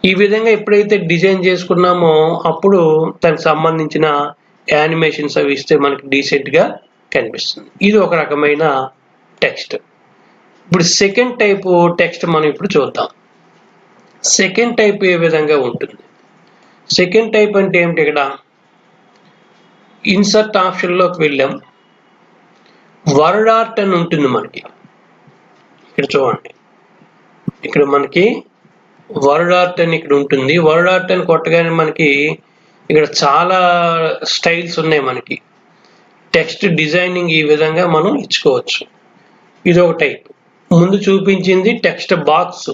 ఈ విధంగా ఎప్పుడైతే డిజైన్ చేసుకున్నామో అప్పుడు దానికి సంబంధించిన యానిమేషన్స్ అవి ఇస్తే మనకి డీసెంట్గా కనిపిస్తుంది. ఇది ఒక రకమైన టెక్స్ట్. ఇప్పుడు సెకండ్ టైపు టెక్స్ట్ మనం ఇప్పుడు చూద్దాం. సెకండ్ టైప్ ఏ విధంగా ఉంటుంది? సెకండ్ టైప్ అంటే ఏమిటి? ఇక్కడ ఇన్సర్ట్ ఆప్షన్లోకి వెళ్ళాం, వర్డ్ ఆర్ట్ అని ఉంటుంది మనకి. ఇక్కడ చూడండి, ఇక్కడ మనకి వర్డ్ ఆర్ట్ అని ఇక్కడ ఉంటుంది. వర్డ్ ఆర్ట్ అని కొట్టగానే మనకి ఇక్కడ చాలా స్టైల్స్ ఉన్నాయి. మనకి టెక్స్ట్ డిజైనింగ్ ఈ విధంగా మనం ఇచ్చుకోవచ్చు. ఇది ఒక టైప్. ముందు చూపించింది టెక్స్ట్ బాక్స్,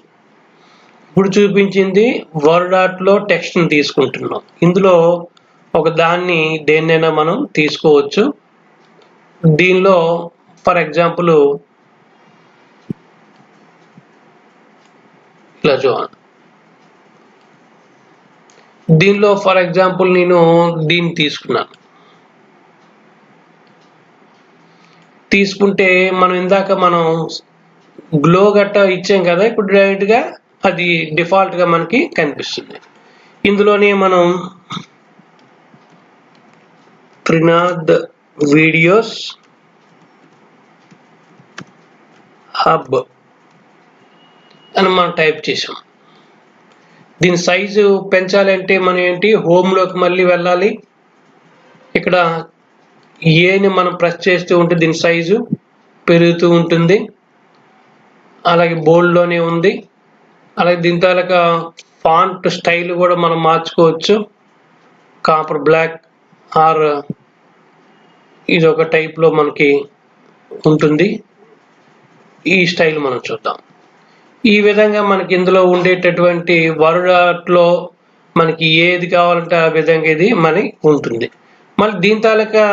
ఇప్పుడు చూపించింది వర్డ్ ఆర్ట్లో టెక్స్ట్ని తీసుకుంటున్నాం. ఇందులో ఒక దాన్ని దేన్నైనా మనం తీసుకోవచ్చు. దీనిలో ఫర్ ఎగ్జాంపుల్ ఇలా చూడండి, దీనిలో ఫర్ ఎగ్జాంపుల్ నేను దీన్ని తీసుకున్నాను. తీసుకుంటే మనం ఇందాక మనం గ్లో గట్ట ఇచ్చాం కదా, ఇప్పుడు డైరెక్ట్గా అది డిఫాల్ట్గా మనకి కనిపిస్తుంది. ఇందులోనే మనం త్రినాథ్ వీడియోస్ హబ్ అని మనం టైప్ చేసాం. దీని సైజు పెంచాలంటే మనం ఏంటి, హోమ్లోకి మళ్ళీ వెళ్ళాలి. ఇక్కడ ఏని మనం ప్రెస్ చేస్తూ ఉంటే దీని సైజు పెరుగుతూ ఉంటుంది. అలాగే బోల్డ్లోనే ఉంది. అలాగే దీని తాలూకా ఫాంట్ స్టైల్ కూడా మనం మార్చుకోవచ్చు. కాపర్ బ్లాక్ ఆర్ ఇది ఒక టైప్లో మనకి ఉంటుంది. ఈ స్టైల్ మనం చూద్దాం. ఈ విధంగా మనకి ఇందులో ఉండేటటువంటి వర్డ్ ఆర్ట్లో మనకి ఏది కావాలంటే ఆ విధంగా ఇది మనకి ఉంటుంది. మళ్ళీ దీని తాలూకా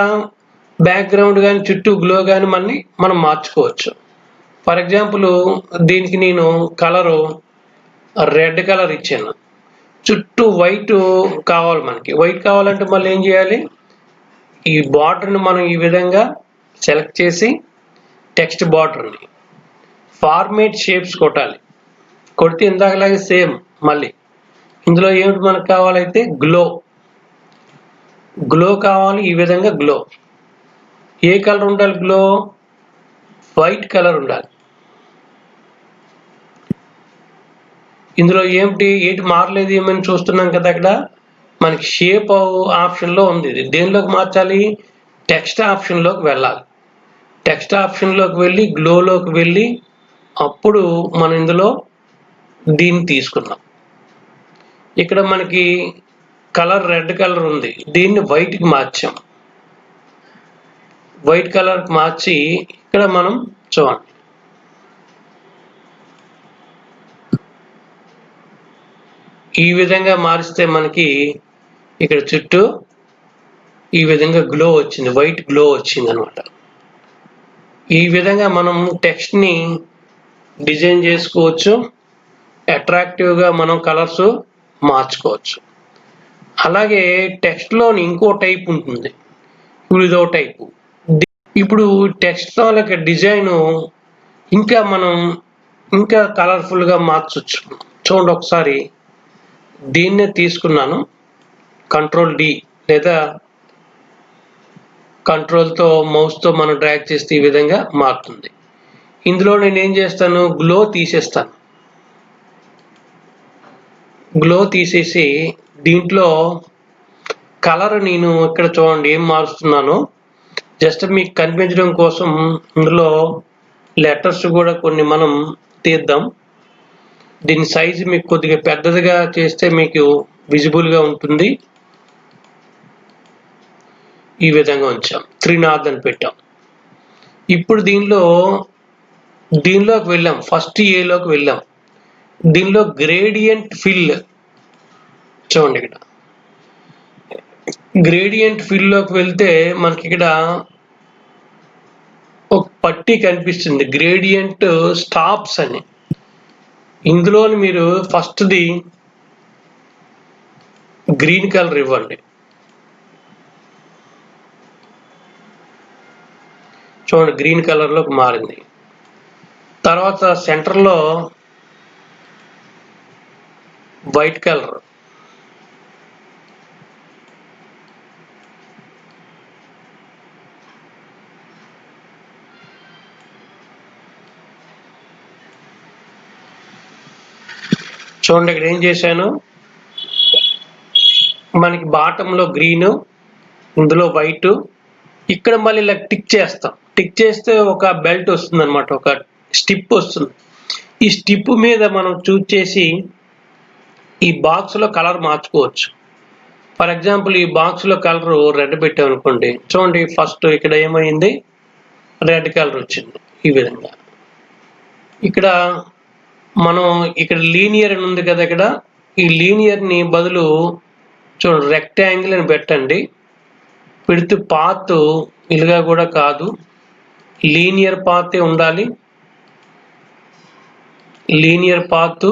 బ్యాక్గ్రౌండ్ కానీ చుట్టూ గ్లో కానీ మనం మార్చుకోవచ్చు. ఫర్ ఎగ్జాంపుల్ దీనికి నేను కలరు రెడ్ కలర్ ఇచ్చాను, చుట్టూ వైట్ కావాలి. మనకి వైట్ కావాలంటే మళ్ళీ ఏం చేయాలి, ఈ బార్డర్ని మనం ఈ విధంగా సెలెక్ట్ చేసి టెక్స్ట్ బార్డర్ని ఫార్మేట్ షేప్స్ కొట్టాలి. కొడితే ఇందాకలాగే సేమ్ మళ్ళీ ఇందులో ఏమిటి మనకు కావాలైతే గ్లో కావాలి. ఈ విధంగా గ్లో ఏ కలర్ ఉండాలి, గ్లో వైట్ కలర్ ఉండాలి. ఇందులో ఏంటి మారలేదు, ఏమని చూస్తున్నాం కదా, అక్కడ మనకి షేప్ ఆప్షన్లో ఉంది. ఇది దేనిలోకి మార్చాలి, టెక్స్ట్ ఆప్షన్లోకి వెళ్ళాలి. టెక్స్ట్ ఆప్షన్లోకి వెళ్ళి గ్లోలోకి వెళ్ళి అప్పుడు మనం ఇందులో దీన్ని తీసుకున్నాం. ఇక్కడ మనకి కలర్ రెడ్ కలర్ ఉంది, దీన్ని వైట్కి మార్చాం. వైట్ కలర్ మార్చి ఇక్కడ మనం చూడండి, ఈ విధంగా మారిస్తే మనకి ఇక్కడ చుట్టూ ఈ విధంగా గ్లో వచ్చింది, వైట్ గ్లో వచ్చింది అనమాట. ఈ విధంగా మనం టెక్స్ట్ని డిజైన్ చేసుకోవచ్చు. అట్రాక్టివ్గా మనం కలర్స్ మార్చుకోవచ్చు. అలాగే టెక్స్ట్లోని ఇంకో టైప్ ఉంటుంది. ఇప్పుడు ఇదో టైపు, ఇప్పుడు టెక్స్ట్ తాలూకా డిజైన్ ఇంకా మనం ఇంకా కలర్ఫుల్గా మార్చొచ్చు. చూడండి ఒకసారి దీన్నే తీసుకున్నాను, కంట్రోల్ డి లేదా కంట్రోల్తో మౌస్తో మనం డ్రాగ్ చేస్తే ఈ విధంగా మారుతుంది. ఇందులో నేను ఏం చేస్తాను, గ్లో తీసేస్తాను. గ్లో తీసేసి దీంట్లో కలర్ నేను ఇక్కడ చూడండి ఏం మారుస్తున్నాను, జస్ట్ మీకు కనిపించడం కోసం ఇందులో లెటర్స్ కూడా కొన్ని మనం తీద్దాం. దీని సైజు మీకు కొద్దిగా పెద్దదిగా చేస్తే మీకు విజిబుల్గా ఉంటుంది. ఈ విధంగా ఉంచాం, త్రినాథ్ అని పెట్టాం. ఇప్పుడు దీనిలోకి వెళ్ళాం, ఫస్ట్ ఏలోకి వెళ్ళాం. దీనిలో గ్రేడియంట్ ఫిల్ చూడండి, ఇక్కడ గ్రేడియంట్ ఫిల్లోకి వెళ్తే మనకి ఇక్కడ ఒక పట్టీ కనిపిస్తుంది, గ్రేడియంట్ స్టాప్స్ అని. ఇందులోని మీరు ఫస్ట్ది గ్రీన్ కలర్ ఇవ్వండి. చూడండి గ్రీన్ కలర్లోకి మారింది. తర్వాత సెంటర్లో వైట్ కలర్, చూడండి ఇక్కడ ఏం చేశాను, మనకి బాటంలో గ్రీన్, ఇందులో వైట్, ఇక్కడ మళ్ళీ ఇలా టిక్ చేస్తాం. టిక్ చేస్తే ఒక బెల్ట్ వస్తుంది అనమాట, ఒక స్టిప్ వస్తుంది. ఈ స్టిప్ మీద మనం చూస్ చేసి ఈ బాక్స్లో కలర్ మార్చుకోవచ్చు. ఫర్ ఎగ్జాంపుల్ ఈ బాక్స్లో కలర్ రెడ్ పెట్టామనుకోండి, చూడండి ఫస్ట్ ఇక్కడ ఏమైంది, రెడ్ కలర్ వచ్చింది. ఈ విధంగా ఇక్కడ మనం ఇక్కడ లీనియర్ అని ఉంది కదా, ఇక్కడ ఈ లీనియర్ని బదులు చూడండి రెక్టాంగిల్ అని పెట్టండి. పెడితే పాత్ ఇలాగా కూడా కాదు, లీనియర్ పాతే ఉండాలి. లీనియర్ పాత్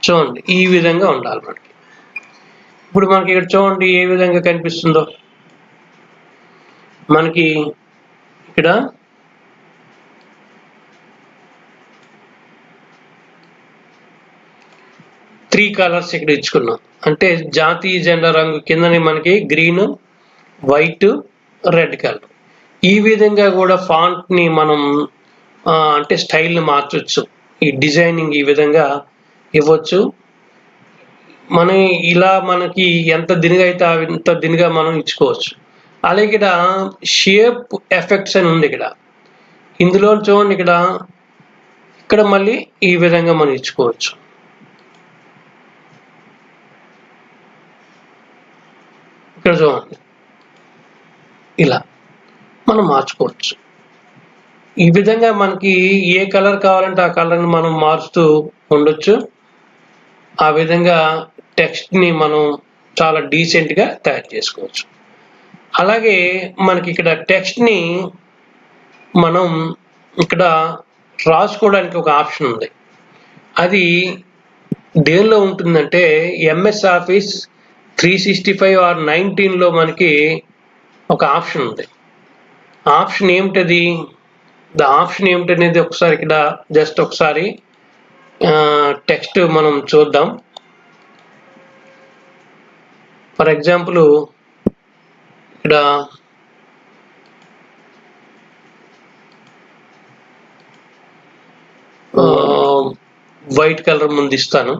చూడండి ఈ విధంగా ఉండాలి మనకి. ఇప్పుడు మనకి ఇక్కడ చూడండి ఏ విధంగా కనిపిస్తుందో, మనకి ఇక్కడ త్రీ కలర్స్ ఇక్కడ ఇచ్చుకున్నాం. అంటే జాతీయ జెండా రంగు కిందనే మనకి గ్రీన్, వైట్, రెడ్ కలర్. ఈ విధంగా కూడా ఫాంట్ని మనం అంటే స్టైల్ని మార్చవచ్చు. ఈ డిజైనింగ్ ఈ విధంగా ఇవ్వచ్చు. మనం ఇలా మనకి ఎంత దినిగా అయితే అంత దినిగా మనం ఇచ్చుకోవచ్చు. అలాగే ఇక్కడ షేప్ ఎఫెక్ట్స్ అని ఉంది ఇక్కడ. ఇందులో చూడండి ఇక్కడ మళ్ళీ ఈ విధంగా మనం ఇచ్చుకోవచ్చు. ఇక్కడ చూడండి ఇలా మనం మార్చుకోవచ్చు. ఈ విధంగా మనకి ఏ కలర్ కావాలంటే ఆ కలర్ని మనం మారుస్తూ ఉండొచ్చు. ఆ విధంగా టెక్స్ట్ని మనం చాలా డీసెంట్గా తయారు చేసుకోవచ్చు. అలాగే మనకి ఇక్కడ టెక్స్ట్ని మనం ఇక్కడ రాసుకోవడానికి ఒక ఆప్షన్ ఉంది. అది దేనిలో ఉంటుందంటే ఎంఎస్ ఆఫీస్ 365 ఆర్ 19లో మనకి ఒక ఆప్షన్ ఉంది. ఆప్షన్ ఏమిటది, ఆప్షన్ ఏమిటనేది ఒకసారి ఇక్కడ జస్ట్ ఒకసారి టెక్స్ట్ మనం చూద్దాం. ఫర్ ఎగ్జాంపుల్ ఇక్కడ వైట్ కలర్ ముందు ఇస్తాను.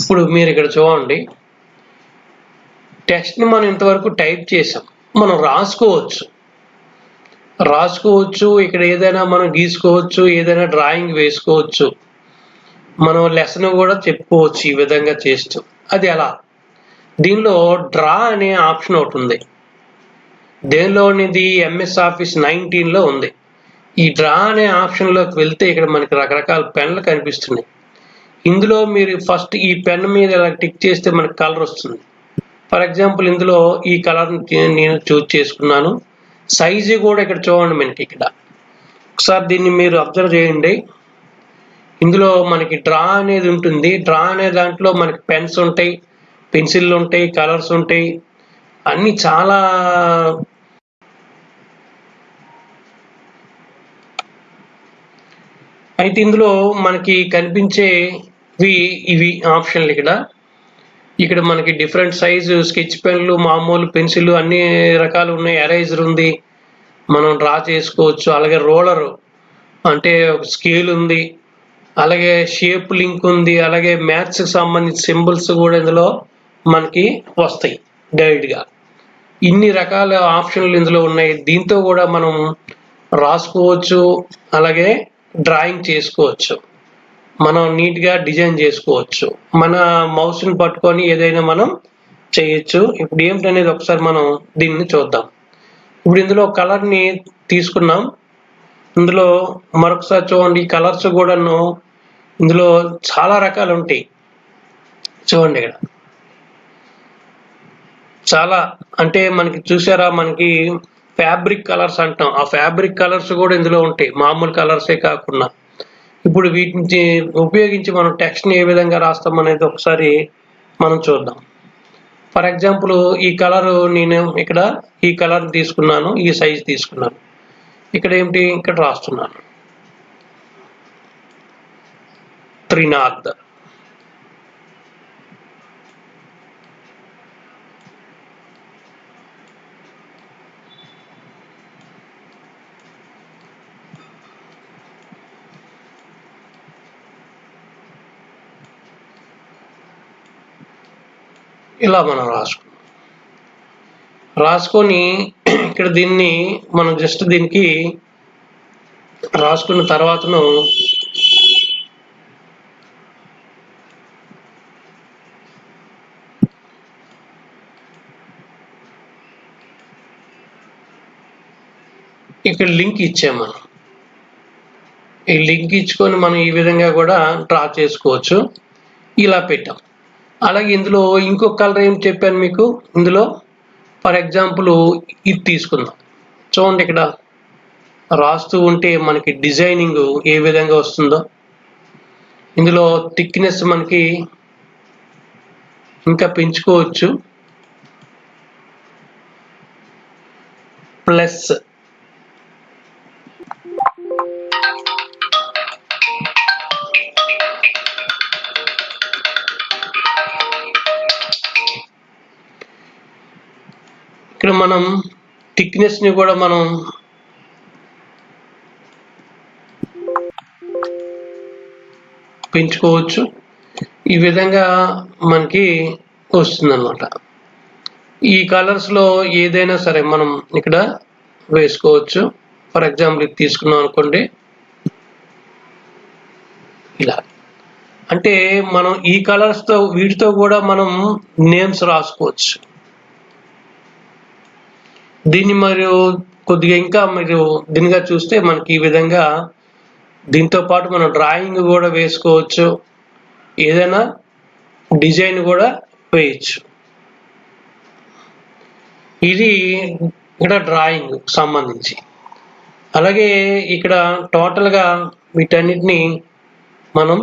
ఇప్పుడు మీరు ఇక్కడ చూడండి, టెక్స్ట్ని మనం ఇంతవరకు టైప్ చేసాం, మనం రాసుకోవచ్చు. ఇక్కడ ఏదైనా మనం గీసుకోవచ్చు, ఏదైనా డ్రాయింగ్ వేసుకోవచ్చు, మనం లెసన్ కూడా చెప్పుకోవచ్చు ఈ విధంగా చేస్తూ. అది ఎలా, దీనిలో డ్రా అనే ఆప్షన్ ఒకటి ఉంది. దేనిలోనిది ఎంఎస్ ఆఫీస్ 19లో ఉంది. ఈ డ్రా అనే ఆప్షన్లోకి వెళ్తే ఇక్కడ మనకి రకరకాల పెన్లు కనిపిస్తున్నాయి. ఇందులో మీరు ఫస్ట్ ఈ పెన్ మీద ఇలా టిక్ చేస్తే మనకి కలర్ వస్తుంది. ఫర్ ఎగ్జాంపుల్ ఇందులో ఈ కలర్ నేను చూస్ చేసుకున్నాను. సైజు కూడా ఇక్కడ చూడండి, మనకి ఇక్కడ ఒకసారి దీన్ని మీరు అబ్జర్వ్ చేయండి. ఇందులో మనకి డ్రా అనేది ఉంటుంది. డ్రా అనే దాంట్లో మనకి పెన్స్ ఉంటాయి, పెన్సిళ్ళు ఉంటాయి, కలర్స్ ఉంటాయి, అన్నీ చాలా అయితే ఇందులో మనకి కనిపించేవి ఇవి ఆప్షన్లు ఇక్కడ మనకి డిఫరెంట్ సైజు స్కెచ్ పెన్లు, మామూలు పెన్సిల్ అన్ని రకాలు ఉన్నాయి. ఎరేజర్ ఉంది, మనం డ్రా చేసుకోవచ్చు. అలాగే రోలర్ అంటే స్కేల్ ఉంది, అలాగే షేప్ లింక్ ఉంది, అలాగే మ్యాథ్స్ కి సంబంధించిన సింబల్స్ కూడా ఇందులో మనకి వస్తాయి డైరెక్ట్గా. ఇన్ని రకాల ఆప్షన్లు ఇందులో ఉన్నాయి. దీంతో కూడా మనం రాసుకోవచ్చు, అలాగే డ్రాయింగ్ చేసుకోవచ్చు, మనం నీట్గా డిజైన్ చేసుకోవచ్చు. మన మౌస్ని పట్టుకొని ఏదైనా మనం చేయొచ్చు. ఇప్పుడు ఏమిటనేది ఒకసారి మనం దీన్ని చూద్దాం. ఇప్పుడు ఇందులో కలర్ని తీసుకున్నాం. ఇందులో మరొకసారి చూడండి, కలర్స్ కూడాను ఇందులో చాలా రకాలు ఉంటాయి. చూడండి ఇక్కడ చాలా, అంటే మనకి చూసారా, మనకి ఫ్యాబ్రిక్ కలర్స్ అంటాం. ఆ ఫ్యాబ్రిక్ కలర్స్ కూడా ఇందులో ఉంటాయి, మామూలు కలర్సే కాకుండా. ఇప్పుడు వీటిని ఉపయోగించి మనం టెక్స్ట్ని ఏ విధంగా రాస్తాం అనేది ఒకసారి మనం చూద్దాం. ఫర్ ఎగ్జాంపుల్ ఈ కలర్, నేను ఇక్కడ ఈ కలర్ తీసుకున్నాను, ఈ సైజ్ తీసుకున్నాను. ఇక్కడ ఏమిటి, ఇక్కడ రాస్తున్నాను త్రినాథ్. ఇలా మనం రాసుకొని ఇక్కడ దీన్ని మనం జస్ట్ దీనికి రాసుకున్న తర్వాతను ఇక్కడ లింక్ ఇచ్చాము. మనం ఈ లింక్ ఇచ్చుకొని మనం ఈ విధంగా కూడా డ్రా చేసుకోవచ్చు. ఇలా పెట్టాం. అలాగే ఇందులో ఇంకొక కలర్ ఏం చెప్పాను మీకు. ఇందులో ఫర్ ఎగ్జాంపుల్ ఇది తీసుకుందాం. చూడండి, ఇక్కడ రాస్తూ ఉంటే మనకి డిజైనింగ్ ఏ విధంగా వస్తుందో. ఇందులో థిక్నెస్ మనకి ఇంకా పెంచుకోవచ్చు. ప్లస్ ఇక్కడ మనం థిక్నెస్ ని కూడా మనం పెంచుకోవచ్చు. ఈ విధంగా మనకి వస్తుందన్నమాట. ఈ కలర్స్ లో ఏదైనా సరే మనం ఇక్కడ వేసుకోవచ్చు. ఫర్ ఎగ్జాంపుల్ ఇది తీసుకున్నాం అనుకోండి, ఇలా. అంటే మనం ఈ కలర్స్ తో, వీటితో కూడా మనం నేమ్స్ రాసుకోవచ్చు. దీన్ని మరియు కొద్దిగా ఇంకా మీరు దీనిగా చూస్తే మనకి ఈ విధంగా దీంతో పాటు మనం డ్రాయింగ్ కూడా వేసుకోవచ్చు, ఏదైనా డిజైన్ కూడా వేయచ్చు. ఇది ఇక్కడ డ్రాయింగ్ సంబంధించి. అలాగే ఇక్కడ టోటల్గా వీటన్నిటిని మనం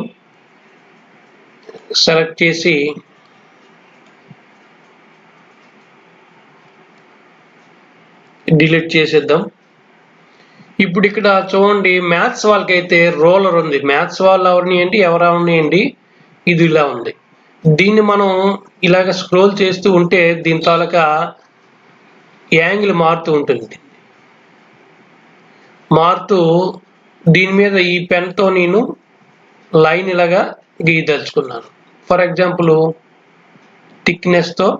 సెలెక్ట్ చేసి డిలీట్ చేసేద్దాం. ఇప్పుడు ఇక్కడ చూడండి, మ్యాథ్స్ వాళ్ళకైతే రోలర్ ఉంది. మ్యాథ్స్ వాళ్ళు ఎవరు ఇది ఇలా ఉంది. దీన్ని మనం ఇలాగ స్క్రోల్ చేస్తూ ఉంటే దీని తాలూకా యాంగిల్ మారుతూ ఉంటుంది. మారుతూ దీని మీద ఈ పెన్తో నేను లైన్ ఇలాగా గీయదలుచుకున్నాను. ఫర్ ఎగ్జాంపుల్ థిక్నెస్తో,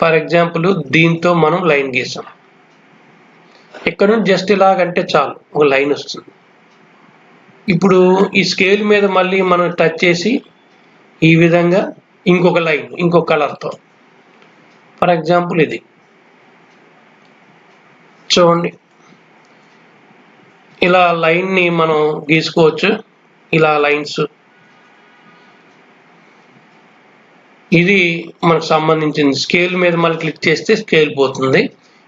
ఫర్ ఎగ్జాంపుల్ దీంతో మనం లైన్ గీసాం. ఇక్కడ నుంచి జస్ట్ ఇలాగంటే చాలు, ఒక లైన్ వస్తుంది. ఇప్పుడు ఈ స్కేల్ మీద మళ్ళీ మనం టచ్ చేసి ఈ విధంగా ఇంకొక లైన్, ఇంకొక కలర్తో, ఫర్ ఎగ్జాంపుల్ ఇది చూడండి, ఇలా లైన్ని మనం గీసుకోవచ్చు. ఇలా లైన్స్, ఇది మనకు సంబంధించింది. స్కేల్ మీద మళ్ళీ క్లిక్ చేస్తే స్కేల్ పోతుంది.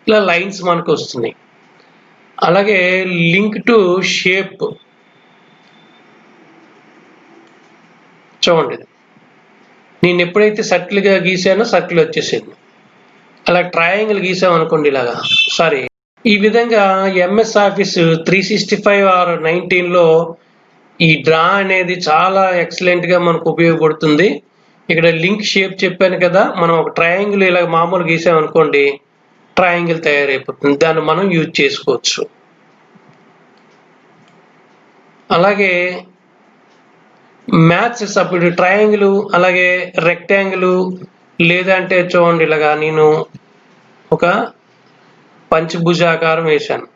ఇలా లైన్స్ మనకు వస్తున్నాయి. అలాగే లింక్ టు షేప్ చూడండి, నేను ఎప్పుడైతే సర్కిల్గా గీసానో సర్కిల్ వచ్చేసింది. అలా ట్రయాంగిల్ గీసామనుకోండి ఇలాగా, సారీ, ఈ విధంగా MS Office 365 or 19లో ఈ డ్రా అనేది చాలా ఎక్సలెంట్గా మనకు ఉపయోగపడుతుంది. ఇక్కడ లింక్ షేప్ చెప్పాను కదా, మనం ఒక ట్రయాంగిల్ ఇలా మామూలు గీసామనుకోండి, ట్రయాంగిల్ తయారైపోతుంది. దాన్ని మనం యూజ్ చేసుకోవచ్చు. అలాగే మ్యాథ్స్ సపోర్ట్ ట్రయాంగిల్, అలాగే రెక్టాంగిల్, లేదంటే చూడండి ఇలాగా నేను ఒక పంచభుజాకారం వేశాను,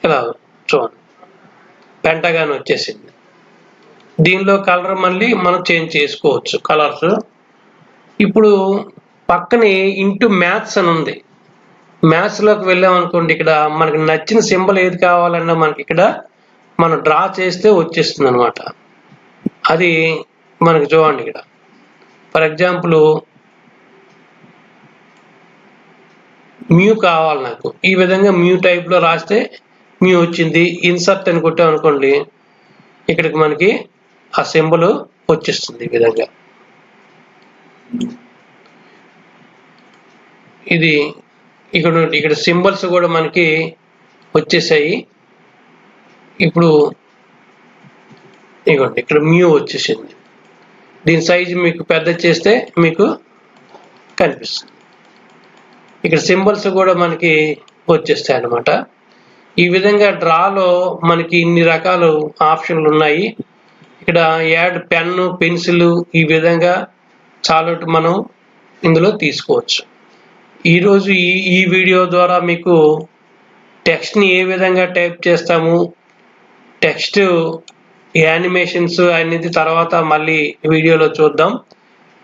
ఇలా చూడండి పెంటగాన్ వచ్చేసింది. దీనిలో కలర్ మళ్ళీ మనం చేంజ్ చేసుకోవచ్చు కలర్స్. ఇప్పుడు పక్కనే ఇంటూ మ్యాథ్స్ అని ఉంది. మ్యాథ్స్లోకి వెళ్ళామనుకోండి, ఇక్కడ మనకి నచ్చిన సింబల్ ఏది కావాలన్నా మనకి ఇక్కడ మనం డ్రా చేస్తే వచ్చేస్తుంది అనమాట. అది మనకి చూడండి ఇక్కడ ఫర్ ఎగ్జాంపుల్ మ్యూ కావాలి నాకు, ఈ విధంగా మ్యూ టైప్లో రాస్తే మ్యూ వచ్చింది. ఇన్సర్ట్ అని కొట్టామనుకోండి, ఇక్కడికి మనకి ఆ సింబల్ వచ్చేస్తుంది ఈ విధంగా. ఇది ఇక్కడ సింబల్స్ కూడా మనకి వచ్చేసాయి. ఇప్పుడు ఇదిగోండి ఇక్కడ మ్యూ వచ్చేసింది. దీని సైజు మీకు పెద్ద చేస్తే మీకు కనిపిస్తుంది. ఇక్కడ సింబల్స్ కూడా మనకి వచ్చేస్తాయి అన్నమాట. ఈ విధంగా డ్రాలో మనకి ఇన్ని రకాల ఆప్షన్లు ఉన్నాయి. ఇక్కడ యాడ్ పెన్ను, పెన్సిల్, ఈ విధంగా చాలా మనం ఇందులో తీసుకోవచ్చు. ఈరోజు ఈ వీడియో ద్వారా మీకు టెక్స్ట్ని ఏ విధంగా టైప్ చేస్తాము, టెక్స్ట్ యానిమేషన్స్ అనేది తర్వాత మళ్ళీ వీడియోలో చూద్దాం.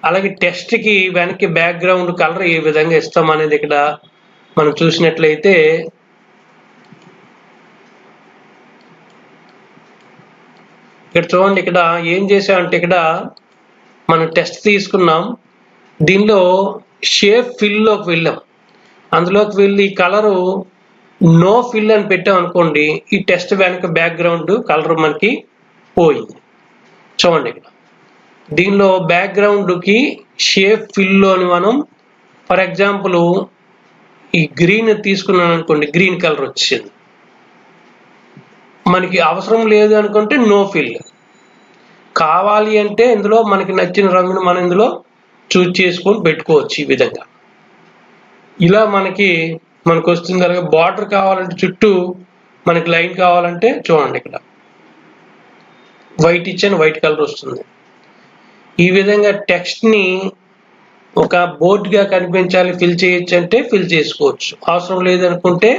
అలాగే టెక్స్ట్కి వెనక్కి బ్యాక్గ్రౌండ్ కలర్ ఏ విధంగా ఇస్తాం అనేది ఇక్కడ మనం చూసినట్లయితే ఇక్కడ చూడండి, ఇక్కడ ఏం చేసామంటే ఇక్కడ మనం టెక్స్ట్ తీసుకున్నాం, దీనిలో షేప్ ఫిల్లోకి వెళ్ళాం. అందులోకి వెళ్ళి కలరు నో ఫిల్ అని పెట్టాం అనుకోండి, ఈ టెక్స్ట్ వెనక బ్యాక్గ్రౌండ్ కలర్ మనకి పోయింది. చూడండి ఇక్కడ దీనిలో బ్యాక్గ్రౌండ్కి షేప్ ఫిల్లోని మనం ఫర్ ఎగ్జాంపుల్ ఈ గ్రీన్ తీసుకున్నాను అనుకోండి, గ్రీన్ కలర్ వచ్చింది. మనకి అవసరం లేదు అనుకుంటే నో ఫిల్. కావాలి అంటే ఇందులో మనకి నచ్చిన రంగును మనం ఇందులో చూజ్ చేసుకొని పెట్టుకోవచ్చు. ఈ విధంగా ఇలా మనకి వస్తుంది. అలాగే బార్డర్ కావాలంటే చుట్టూ మనకి లైన్ కావాలంటే చూడండి ఇక్కడ వైట్ ఇచ్చాను, వైట్ కలర్ వస్తుంది. ఈ విధంగా టెక్స్ట్ని ఒక బోర్డ్గా కనిపించాలి, ఫిల్ చేయొచ్చు అంటే ఫిల్ చేసుకోవచ్చు. అవసరం లేదనుకుంటే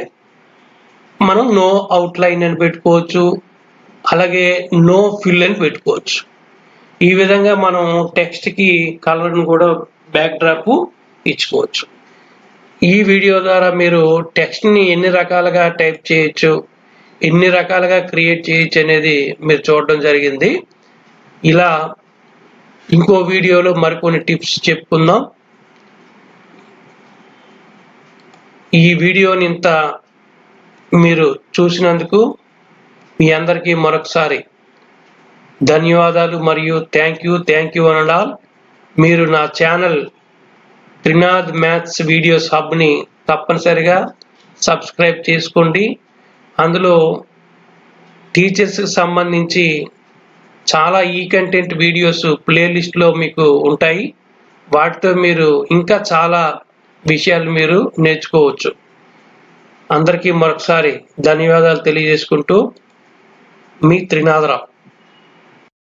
మనం నో అవుట్లైన్ అని పెట్టుకోవచ్చు, అలాగే నో ఫిల్ అని పెట్టుకోవచ్చు. ఈ విధంగా మనం టెక్స్ట్కి కలర్ను కూడా బ్యాక్ డ్రాప్ ఇచ్చుకోవచ్చు. ఈ వీడియో ద్వారా మీరు టెక్స్ట్ని ఎన్ని రకాలుగా టైప్ చేయొచ్చు, ఎన్ని రకాలుగా క్రియేట్ చేయొచ్చు అనేది మీరు చూడడం జరిగింది. ఇలా ఇంకో వీడియోలో మరికొన్ని టిప్స్ చెప్పుకుందాం. ఈ వీడియోని ఇంత మీరు చూసినందుకు మీ అందరికీ మరొకసారి ధన్యవాదాలు మరియు థ్యాంక్ యూ అనడాల్. మీరు నా ఛానల్ త్రినాథ్ మ్యాథ్స్ వీడియోస్ హబ్ని తప్పనిసరిగా సబ్స్క్రైబ్ చేసుకోండి. అందులో టీచర్స్కి సంబంధించి చాలా ఈ కంటెంట్ వీడియోస్ ప్లేలిస్ట్లో మీకు ఉంటాయి. వాటితో మీరు ఇంకా చాలా విషయాలు మీరు నేర్చుకోవచ్చు. అందరికీ మరొకసారి ధన్యవాదాలు తెలియజేసుకుంటూ మీ త్రినాథరావు.